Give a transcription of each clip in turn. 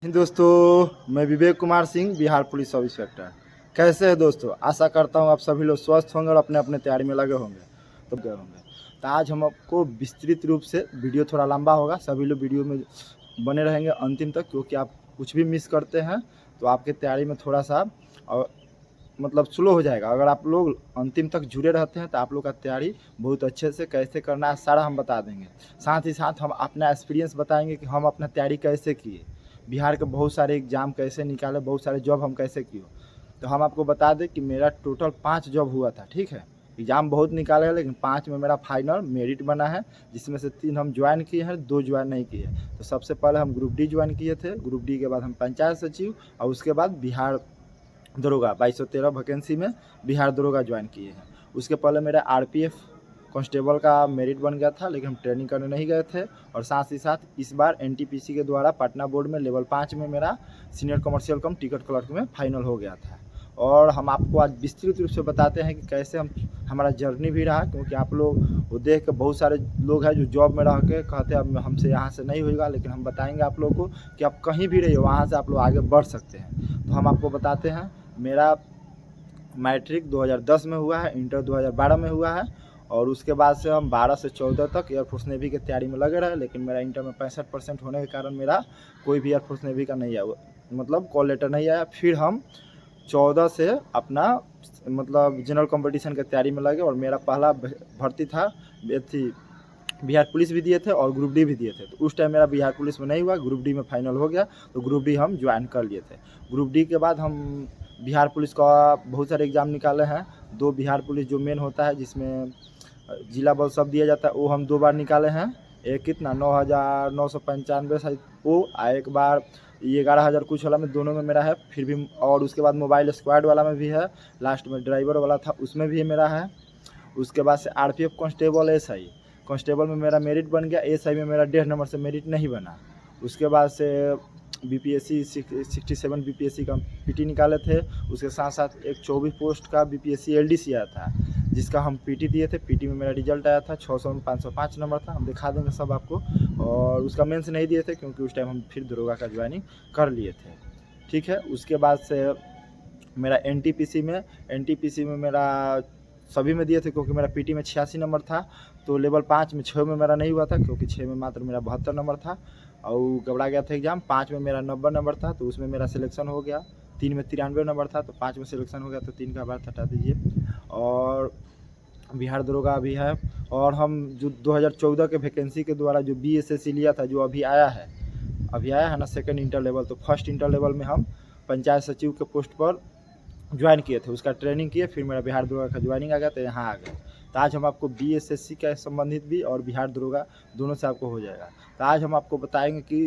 दोस्तों, मैं Vivek Kumar Singh, Bihar police sub inspector. कैसे हैं दोस्तों? आशा करता हूं आप सभी लोग स्वस्थ होंगे और अपने अपने तैयारी में लगे होंगे। तो आज हम आपको विस्तृत रूप से, वीडियो थोड़ा लंबा होगा, सभी लोग वीडियो में बने रहेंगे अंतिम तक, क्योंकि आप कुछ भी मिस करते हैं तो आपके तैयारी में थोड़ा सा मतलब स्लो हो जाएगा। अगर आप लोग अंतिम तक जुड़े रहते हैं तो आप लोग का तैयारी बहुत अच्छे से कैसे करना है सारा हम बता देंगे। साथ ही साथ हम अपना एक्सपीरियंस बताएंगे कि हम अपना तैयारी कैसे किए, बिहार के बहुत सारे एग्ज़ाम कैसे निकाले, बहुत सारे जॉब हम कैसे किए। तो हम आपको बता दें कि मेरा टोटल 5 जॉब हुआ था, ठीक है। एग्ज़ाम बहुत निकाले हैं लेकिन 5 में मेरा फाइनल मेरिट बना है, जिसमें से 3 हम ज्वाइन किए हैं, 2 ज्वाइन नहीं किए। तो सबसे पहले हम ग्रुप डी ज्वाइन किए थे, ग्रुप डी के बाद हम पंचायत सचिव, और उसके बाद बिहार दरोगा 2213 वैकेंसी में बिहार दरोगा ज्वाइन किए हैं। उसके पहले मेरा आरपीएफ कांस्टेबल का मेरिट बन गया था, लेकिन हम ट्रेनिंग करने नहीं गए थे। और साथ ही साथ इस बार एनटीपीसी के द्वारा पटना बोर्ड में लेवल 5 में मेरा सीनियर कमर्शियल कम टिकट क्लर्क में फाइनल हो गया था। और हम आपको आज विस्तृत रूप से बताते हैं कि कैसे हमारा जर्नी भी रहा, क्योंकि आप लोग वो देख के बहुत सारे लोग हैं जो जॉब में रह के कहते हैं अब हमसे यहाँ से नहीं होगा, लेकिन हम बताएंगे आप लोगों को कि आप कहीं भी रहिए वहाँ से आप लोग आगे बढ़ सकते हैं। तो हम आपको बताते हैं, मेरा मैट्रिक 2010 में हुआ है, इंटर 2012 में हुआ है, और उसके बाद से हम 12 से 14 तक एयरफोर्स नेवी की तैयारी में लगे रहे। लेकिन मेरा इंटर में 65% होने के कारण मेरा कोई भी एयरफोर्स नेवी का नहीं आया, मतलब कॉल लेटर नहीं आया। फिर हम 14 से अपना मतलब जनरल कंपटीशन की तैयारी में लगे, और मेरा पहला भर्ती था थी बिहार पुलिस भी दिए थे और ग्रुप डी भी दिए थे। तो उस टाइम मेरा बिहार पुलिस में नहीं हुआ, ग्रुप डी में फाइनल हो गया, तो ग्रुप डी हम ज्वाइन कर लिए थे। ग्रुप डी के बाद हम बिहार पुलिस का बहुत सारे एग्ज़ाम निकाले हैं। 2 बिहार पुलिस जो मेन होता है, जिसमें जिला बल सब दिया जाता है, वो हम 2 बार निकाले हैं। एक कितना 9,995 शायद वो, एक बार 11,000 कुछ वाला में, दोनों में मेरा है। फिर भी, और उसके बाद मोबाइल स्क्वाड वाला में भी है, लास्ट में ड्राइवर वाला था उसमें भी मेरा है। उसके बाद से आरपीएफ कांस्टेबल एसआई कांस्टेबल में मेरा मेरिट बन गया, एसआई में मेरा 1.5 नंबर से मेरिट नहीं बना। उसके बाद से बीपीएससी 67 बीपीएससी का पीटी निकाले थे। उसके साथ साथ एक 24 पोस्ट का बीपीएससी एलडीसी आया था, जिसका हम पीटी दिए थे। पीटी में मेरा रिजल्ट आया था 600 में 505 नंबर था, हम दिखा देंगे सब आपको। और उसका मेंस नहीं दिए थे, क्योंकि उस टाइम हम फिर दरोगा का ज्वाइनिंग कर लिए थे, ठीक है। उसके बाद से मेरा एनटीपीसी में मेरा सभी में दिए थे, क्योंकि मेरा पीटी में 86 नंबर था। तो लेवल 5 में 6 में मेरा नहीं हुआ था, क्योंकि 6 में मात्र मेरा 72 नंबर था, और घबरा गया था एग्ज़ाम। 5 में मेरा 90 नंबर था, तो उसमें मेरा सिलेक्शन हो गया। 3 में 93 नंबर था, तो 5 में सिलेक्शन हो गया, तो 3 का बात हटा दीजिए। और बिहार दरोगा अभी है। और हम जो 2014 के वैकेंसी के द्वारा जो बीएसएससी लिया था, जो अभी आया है ना सेकेंड इंटर लेवल, तो फर्स्ट इंटर लेवल में हम पंचायत सचिव के पोस्ट पर ज्वाइन किए थे, उसका ट्रेनिंग किए, फिर मेरा बिहार दरोगा का ज्वाइनिंग आ गया, तो यहाँ आ गए। तो आज हम आपको बीएसएससी का संबंधित भी और बिहार दरोगा दोनों से आपको हो जाएगा। तो आज हम आपको बताएंगे कि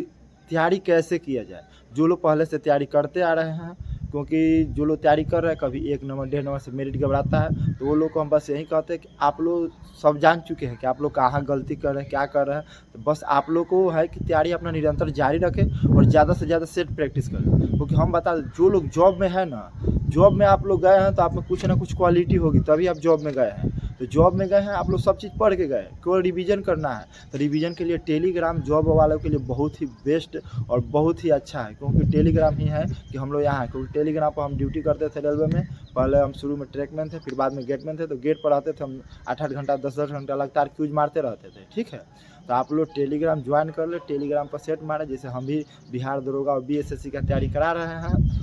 तैयारी कैसे किया जाए। जो लोग पहले से तैयारी करते आ रहे हैं, क्योंकि जो लोग तैयारी कर रहे हैं कभी 1 नंबर 1.5 नंबर से मेरिट घबराता है, तो वो लोग को हम बस यही कहते हैं कि आप लोग सब जान चुके हैं कि आप लोग कहाँ गलती कर रहे हैं, क्या कर रहे हैं। तो बस आप लोग को है कि तैयारी अपना निरंतर जारी रखें और ज़्यादा से ज़्यादा सेट प्रैक्टिस करें। क्योंकि हम बता दें, जो लोग जॉब में है ना, जॉब में आप लोग गए हैं तो आप में कुछ ना कुछ क्वालिटी होगी, तभी आप जॉब में गए हैं। तो जॉब में गए हैं, आप लोग सब चीज़ पढ़ के गए, केवल रिवीजन करना है। तो रिवीजन के लिए टेलीग्राम जॉब वालों के लिए बहुत ही बेस्ट और बहुत ही अच्छा है, क्योंकि टेलीग्राम ही है कि हम लोग यहाँ हैं। क्योंकि टेलीग्राम पर हम ड्यूटी करते थे रेलवे में। पहले हम शुरू में ट्रैकमैन थे, फिर बाद में गेटमैन थे। तो गेट पर रहते थे हम 8-8 घंटा 10-10 घंटा लगातार क्यूज मारते रहते थे, ठीक है। तो आप लोग टेलीग्राम ज्वाइन कर ले, टेलीग्राम पर सेट मारे, जैसे हम भी बिहार दरोगा और बीएसएससी का तैयारी करा रहे हैं।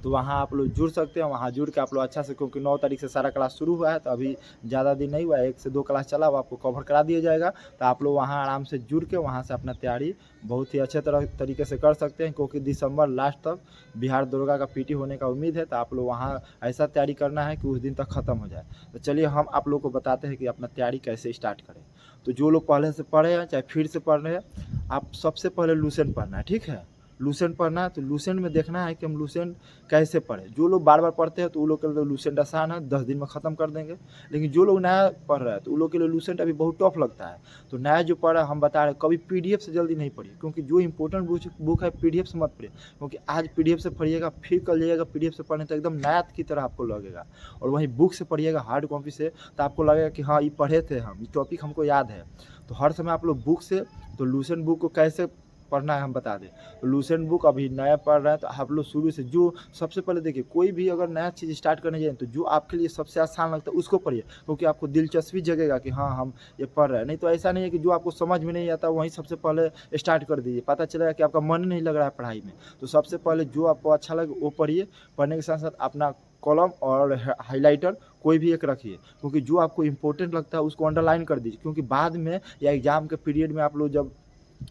तो वहाँ आप लोग जुड़ सकते हैं, वहाँ जुड़ के आप लोग अच्छा से, क्योंकि 9 तारीख से सारा क्लास शुरू हुआ है, तो अभी ज़्यादा दिन नहीं हुआ है, 1 से 2 क्लास चला, वो आपको कवर करा दिया जाएगा। तो आप लोग वहाँ आराम से जुड़ के वहाँ से अपना तैयारी बहुत ही अच्छे तरीके से कर सकते हैं, क्योंकि दिसंबर लास्ट तक बिहार दरोगा का पीटी होने का उम्मीद है। तो आप लोग वहाँ ऐसा तैयारी करना है कि उस दिन तक ख़त्म हो जाए। तो चलिए हम आप लोग को बताते हैं कि अपना तैयारी कैसे स्टार्ट करें। तो जो लोग पहले से पढ़े हैं चाहे फिर से पढ़ रहे हैं, आप सबसे पहले लूसेंट पढ़ना है, ठीक है। लूसेंट पढ़ना है, तो लूसेंट में देखना है कि हम लूसेंट कैसे पढ़ें। जो लोग बार बार पढ़ते हैं तो वो लोग के लिए लूसेंट आसान है, 10 दिन में ख़त्म कर देंगे। लेकिन जो लोग नया पढ़ रहे हैं तो वो लोग के लिए लूसेंट अभी बहुत टफ लगता है। तो नया जो पढ़ रहा है, हम बता रहे हैं, कभी पीडीएफ से जल्दी नहीं पढ़िए, क्योंकि जो इंपॉर्टेंट बुक है पीडीएफ से मत पढ़िए। क्योंकि आज पीडीएफ से पढ़िएगा, फिर कल जाइएगा पीडीएफ से पढ़ने तो एकदम नया की तरह आपको लगेगा। और वहीं बुक से पढ़िएगा हार्ड कॉपी से, तो आपको लगेगा कि हाँ ये पढ़े थे हम, ये टॉपिक हमको याद है। तो हर समय आप लोग बुक से, तो लूसेंट बुक को कैसे पढ़ना है हम बता दें। तो लूसेंट बुक अभी नया पढ़ रहे हैं तो आप लोग शुरू से जो सबसे पहले देखिए, कोई भी अगर नया चीज़ स्टार्ट करने जाए तो जो आपके लिए सबसे आसान लगता है उसको पढ़िए, क्योंकि आपको दिलचस्पी जगेगा कि हाँ हम ये पढ़ रहे हैं। नहीं तो ऐसा नहीं है कि जो आपको समझ में नहीं आता वहीं सबसे पहले स्टार्ट कर दीजिए, पता चलेगा कि आपका मन नहीं लग रहा है पढ़ाई में। तो सबसे पहले जो आपको अच्छा लगे वो पढ़िए। पढ़ने के साथ साथ अपना कॉलम और हाइलाइटर कोई भी एक रखिए, क्योंकि जो आपको इम्पोर्टेंट लगता है उसको अंडरलाइन कर दीजिए, क्योंकि बाद में या एग्जाम के पीरियड में आप लोग जब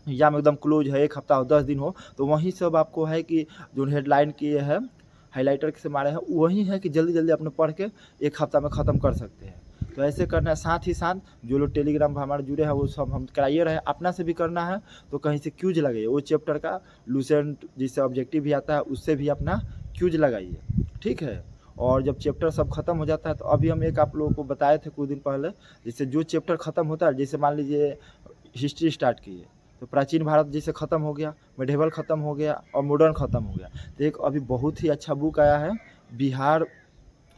एग्जाम एकदम क्लोज है, 1 हफ्ता हो 10 दिन हो, तो वहीं सब आपको है कि जो हेडलाइन किए हैं हाइलाइटर से मारे हैं वही है कि जल्दी जल्दी अपने पढ़ के 1 हफ्ता में ख़त्म कर सकते हैं। तो ऐसे करना है। साथ ही साथ जो लोग टेलीग्राम पर हमारे जुड़े हैं वो सब हम कराइए रहे, अपना से भी करना है तो कहीं से क्यूज लगाइए, वो चैप्टर का लूसेंट जिससे ऑब्जेक्टिव भी आता है उससे भी अपना क्यूज लगाइए, ठीक है। और जब चैप्टर सब खत्म हो जाता है तो अभी हम एक आप लोगों को बताए थे कुछ दिन पहले, जैसे जो चैप्टर खत्म होता है, जैसे मान लीजिए हिस्ट्री स्टार्ट की है तो प्राचीन भारत जैसे ख़त्म हो गया, मेडिवल ख़त्म हो गया और मॉडर्न ख़त्म हो गया। तो एक अभी बहुत ही अच्छा बुक आया है बिहार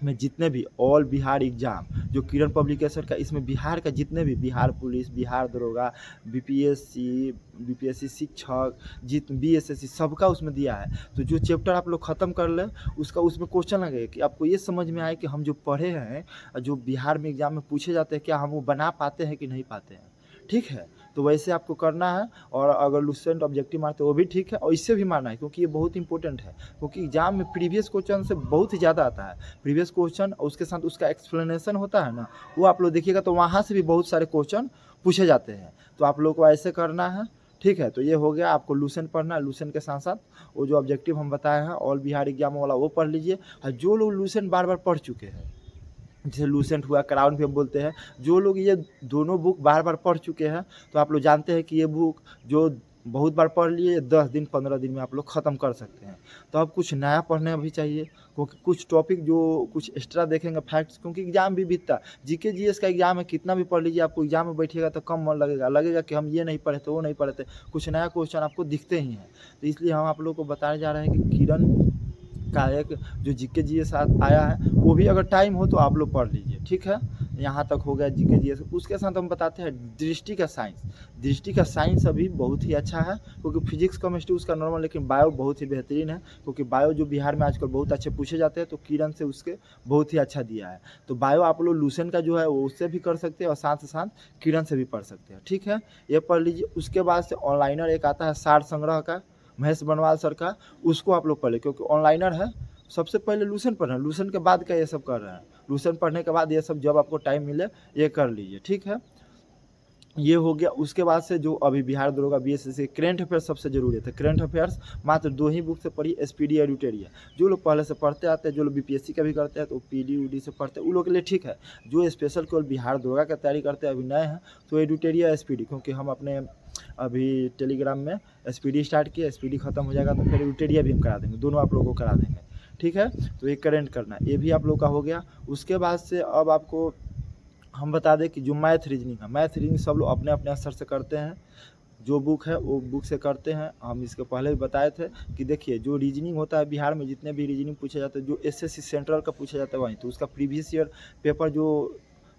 में जितने भी ऑल बिहार एग्ज़ाम जो किरण पब्लिकेशन का, इसमें बिहार का जितने भी बिहार पुलिस, बिहार दरोगा, बीपीएससी शिक्षक, बीएसएससी सबका उसमें दिया है। तो जो चैप्टर आप लोग ख़त्म कर लें उसका उसमें क्वेश्चन लगे कि आपको ये समझ में आए कि हम जो पढ़े हैं जो बिहार में एग्ज़ाम में पूछे जाते हैं क्या हम वो बना पाते हैं कि नहीं पाते हैं, ठीक है। तो वैसे आपको करना है। और अगर लूसेंट ऑब्जेक्टिव मारते हो वो भी ठीक है और इससे भी मारना है, क्योंकि ये बहुत इंपॉर्टेंट है, क्योंकि एग्जाम में प्रीवियस क्वेश्चन से बहुत ही ज़्यादा आता है। प्रीवियस क्वेश्चन और उसके साथ उसका एक्सप्लेनेशन होता है ना, वो आप लोग देखिएगा तो वहाँ से भी बहुत सारे क्वेश्चन पूछे जाते हैं। तो आप लोग को ऐसे करना है, ठीक है। तो ये हो गया, आपको लूसेंट पढ़ना है, लूसेंट के साथ साथ वो जो ऑब्जेक्टिव हम बताए हैं ऑल बिहार एग्जाम वाला वो पढ़ लीजिए। और जो लोग लूसेंट बार बार पढ़ चुके हैं, जैसे लूसेंट हुआ, क्राउन भी हम बोलते हैं, जो लोग ये दोनों बुक बार बार पढ़ चुके हैं तो आप लोग जानते हैं कि ये बुक जो बहुत बार पढ़ लिए 10 दिन 15 दिन में आप लोग ख़त्म कर सकते हैं। तो अब कुछ नया पढ़ने भी चाहिए, क्योंकि कुछ टॉपिक जो कुछ एक्स्ट्रा देखेंगे फैक्ट्स, क्योंकि एग्जाम भी बीतता है। जीके जीएस का एग्जाम है, कितना भी पढ़ लीजिए आपको एग्जाम में बैठिएगा तो कम मन लगेगा कि हम ये नहीं पढ़े थे वो नहीं पढ़े थे, कुछ नया क्वेश्चन आपको दिखते ही हैं। तो इसलिए हम आप लोग को बताने जा रहे हैं कि किरण का एक जो जीके जीएस आया है वो भी अगर टाइम हो तो आप लोग पढ़ लीजिए, ठीक है। यहाँ तक हो गया जीके जीएस। उसके साथ हम बताते हैं दृष्टि का साइंस। दृष्टि का साइंस अभी बहुत ही अच्छा है, क्योंकि फिजिक्स केमिस्ट्री उसका नॉर्मल, लेकिन बायो बहुत ही बेहतरीन है, क्योंकि बायो जो बिहार में आजकल बहुत अच्छे पूछे जाते हैं तो किरण से उसके बहुत ही अच्छा दिया है। तो बायो आप लोग लूसेंट का जो है वो उससे भी कर सकते हैं और साथ ही साथ किरण से भी पढ़ सकते हैं, ठीक है। ये पढ़ लीजिए। उसके बाद से ऑनलाइनर एक आता है सार संग्रह का, महेश बनवाल सर का, उसको आप लोग पढ़े, क्योंकि ऑनलाइनर है। सबसे पहले लूसेंट पढ़ना, लूसेंट के बाद का ये सब कर रहे हैं, लूसेंट पढ़ने के बाद ये सब जब आपको टाइम मिले ये कर लीजिए, ठीक है। ये हो गया। उसके बाद से जो अभी बिहार दरोगा बीएसएससी करेंट अफेयर्स सबसे जरूरी है। करेंट अफेयर्स मात्र 2 ही बुक से पढ़िए, एसपीडी और यूटेरिया। जो लोग पहले से पढ़ते आते हैं, जो लोग बीपीएससी का भी करते हैं तो पीडी उडी से पढ़ते हैं, उन लोग के लिए ठीक है। जो स्पेशल केवल बिहार दरोगा की तैयारी करते हैं अभी नए हैं तो एडुटेरिया एसपीडी, क्योंकि हम अपने अभी टेलीग्राम में एसपीडी स्टार्ट किए, एसपीडी खत्म हो जाएगा तो फिर एडुटेरिया भी हम करा देंगे, दोनों आप लोगों को करा देंगे, ठीक है। तो ये करेंट करना है, ये भी आप लोग का हो गया। उसके बाद से अब आपको हम बता दें कि जो मैथ रीजनिंग है, मैथ रीजनिंग सब लोग अपने अपने स्तर से करते हैं। जो बुक है वो बुक से करते हैं। हम इसके पहले भी बताए थे कि देखिए जो रीजनिंग होता है बिहार में जितने भी रीजनिंग पूछे जाते हैं, जो एसएससी सेंट्रल का पूछा जाता है वहीं, तो उसका प्रीवियस ईयर पेपर जो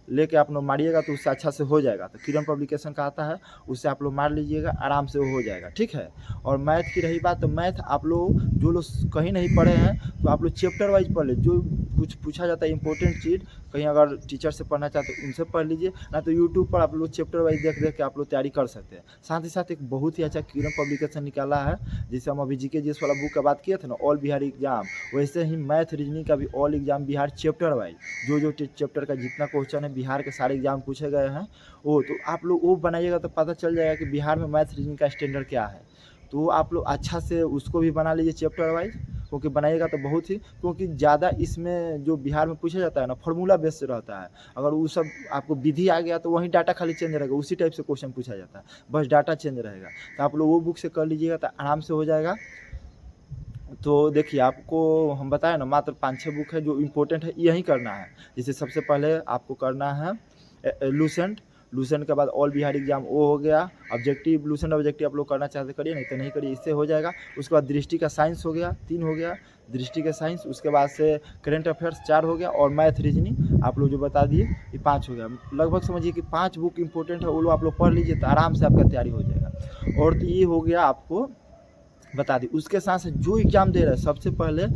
लेके आप लोग मारिएगा तो उससे अच्छा से हो जाएगा। तो किरण पब्लिकेशन का आता है, उससे आप लोग मार लीजिएगा, आराम से वो हो जाएगा, ठीक है। और मैथ की रही बात, तो मैथ आप लोग जो लोग कहीं नहीं पढ़े हैं तो आप लोग चैप्टर वाइज पढ़ ले। जो कुछ पूछा जाता है इंपॉर्टेंट चीज़, कहीं अगर टीचर से पढ़ना चाहते हैं उनसे पढ़ लीजिए, ना तो यूट्यूब पर आप लोग चैप्टर वाइज देख देख के आप लोग तैयारी कर सकते हैं। साथ ही साथ एक बहुत ही अच्छा किरण पब्लिकेशन निकाला है, जिसे हम अभी जीके जीएस वाला बुक का बात किए थे ना, ऑल बिहार एग्जाम, वैसे ही मैथ रीजनिंग का भी all exam Bihar chapter wise, जो चैप्टर का जितना क्वेश्चन है बिहार के सारे एग्जाम पूछे गए हैं वो, तो आप लोग वो बनाइएगा तो पता चल जाएगा कि बिहार में मैथ रीजनिंग का स्टैंडर्ड क्या है। तो आप लोग अच्छा से उसको भी बना लीजिए चैप्टर वाइज, क्योंकि बनाइएगा तो बहुत ही, क्योंकि ज़्यादा इसमें जो बिहार में पूछा जाता है ना फॉर्मूला बेस्ड रहता है। अगर वो सब आपको विधि आ गया तो वहीं डाटा खाली चेंज रहेगा, उसी टाइप से क्वेश्चन पूछा जाता है, बस डाटा चेंज रहेगा। तो आप लोग वो बुक से कर लीजिएगा तो आराम से हो जाएगा। तो देखिए आपको हम बताएं ना मात्र 5-6 बुक है जो इम्पोर्टेंट है, यही करना है। जैसे सबसे पहले आपको करना है लूसेंट, लूसेंट के बाद ऑल बिहार एग्जाम वो हो गया। ऑब्जेक्टिव लूसेंट ऑब्जेक्टिव आप लोग करना चाहते करिए, नहीं तो नहीं करिए, इससे हो जाएगा। उसके बाद दृष्टि का साइंस हो गया, 3 हो गया दृष्टि का साइंस। उसके बाद से करेंट अफेयर्स 4 हो गया, और मैथ रीजनिंग आप लोग जो बता दिए ये 5 हो गया। लगभग समझिए कि 5 बुक इंपॉर्टेंट है, वो लोग आप लोग पढ़ लीजिए तो आराम से आपका तैयारी हो जाएगा। और तो ये हो गया आपको बता दी। उसके साथ साथ जो एग्जाम दे रहा है सबसे पहले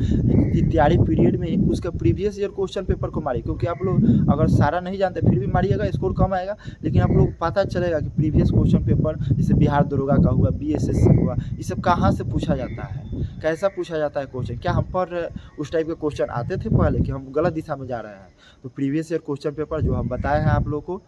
तैयारी पीरियड में ही उसका प्रीवियस ईयर क्वेश्चन पेपर को मारिए, क्योंकि आप लोग अगर सारा नहीं जानते फिर भी मारिएगा स्कोर कम आएगा, लेकिन आप लोग पता चलेगा कि प्रीवियस क्वेश्चन पेपर जैसे बिहार दरोगा का हुआ, बीएसएससी हुआ, ये सब कहाँ से पूछा जाता है, कैसा पूछा जाता है क्वेश्चन, क्या हम पढ़ रहे उस टाइप के क्वेश्चन आते थे पहले कि हम गलत दिशा में जा रहे हैं। तो प्रीवियस ईयर क्वेश्चन पेपर जो हम बताए हैं आप लोग को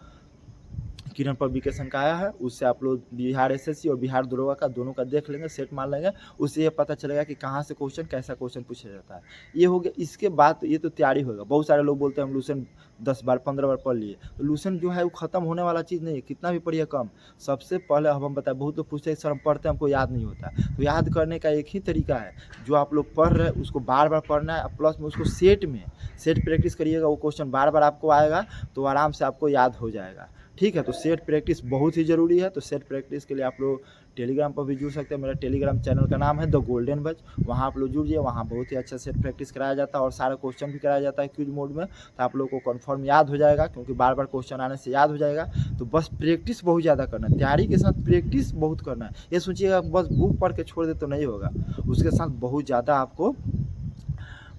किरण पब्लिकेशन का आया है, उससे आप लोग बिहार एसएससी और बिहार दरोगा का दोनों का देख लेंगे, सेट मान लेंगे, उससे ये पता चलेगा कि कहाँ से क्वेश्चन कैसा क्वेश्चन पूछा जाता है। ये हो गया। इसके बाद ये तो तैयारी होगा। बहुत सारे लोग बोलते हैं हम लूसेंट 10 बार 15 बार पढ़ लिए, तो लूसेंट जो है वो खत्म होने वाला चीज़ नहीं है, कितना भी पढ़िए कम। सबसे पहले हम बताएं, बहुत लोग पूछते हैं सर हम पढ़ते हैं हमको याद नहीं होता, तो याद करने का एक ही तरीका है, जो आप लोग पढ़ रहे हैं उसको बार बार पढ़ना है, प्लस में उसको सेट प्रैक्टिस करिएगा, वो क्वेश्चन बार बार आपको आएगा तो आराम से आपको याद हो जाएगा। ठीक है, तो सेट प्रैक्टिस बहुत ही ज़रूरी है। तो सेट प्रैक्टिस के लिए आप लोग टेलीग्राम पर भी जुड़ सकते हैं। मेरा टेलीग्राम चैनल का नाम है द गोल्डन बज, वहाँ आप लोग जुड़िए, वहाँ बहुत ही अच्छा सेट प्रैक्टिस कराया जाता है और सारा क्वेश्चन भी कराया जाता है क्विज मोड में, तो आप लोग को कन्फर्म याद हो जाएगा, क्योंकि बार बार क्वेश्चन आने से याद हो जाएगा। तो बस प्रैक्टिस बहुत ज़्यादा करना है, तैयारी के साथ प्रैक्टिस बहुत करना है। ये सोचिएगा बस बुक पढ़ के छोड़ दे तो नहीं होगा, उसके साथ बहुत ज़्यादा आपको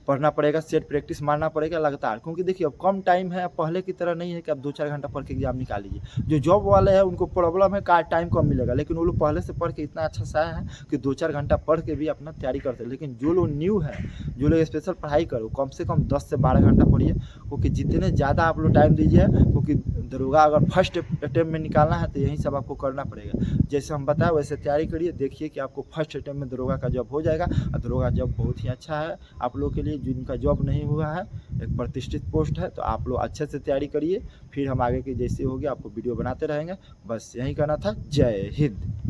पढ़ना पड़ेगा, सेट प्रैक्टिस मारना पड़ेगा लगातार, क्योंकि देखिए अब कम टाइम है, पहले की तरह नहीं है कि आप 2-4 घंटा पढ़ के एग्जाम निकाल लीजिए। जो जॉब वाले हैं उनको प्रॉब्लम है का टाइम कम मिलेगा, लेकिन वो लोग पहले से पढ़ के इतना अच्छा सा है कि 2-4 घंटा पढ़ के भी अपना तैयारी करते हैं। लेकिन जो लोग न्यू है, जो लोग स्पेशल पढ़ाई करो, कम से कम 10 से 12 घंटा पढ़िए, क्योंकि जितने ज़्यादा आप लोग टाइम दीजिए, क्योंकि दरोगा अगर फर्स्ट अटेम्प्ट में निकालना है तो यही सब आपको करना पड़ेगा। जैसे हम बताएं वैसे तैयारी करिए, देखिए कि आपको फर्स्ट अटेम्प्ट में दरोगा का जॉब हो जाएगा। और दरोगा जॉब बहुत ही अच्छा है आप लोग के लिए, जिनका जॉब नहीं हुआ है, एक प्रतिष्ठित पोस्ट है, तो आप लोग अच्छे से तैयारी करिए। फिर हम आगे की जैसे होगी आपको वीडियो बनाते रहेंगे। बस यही कहना था। जय हिंद।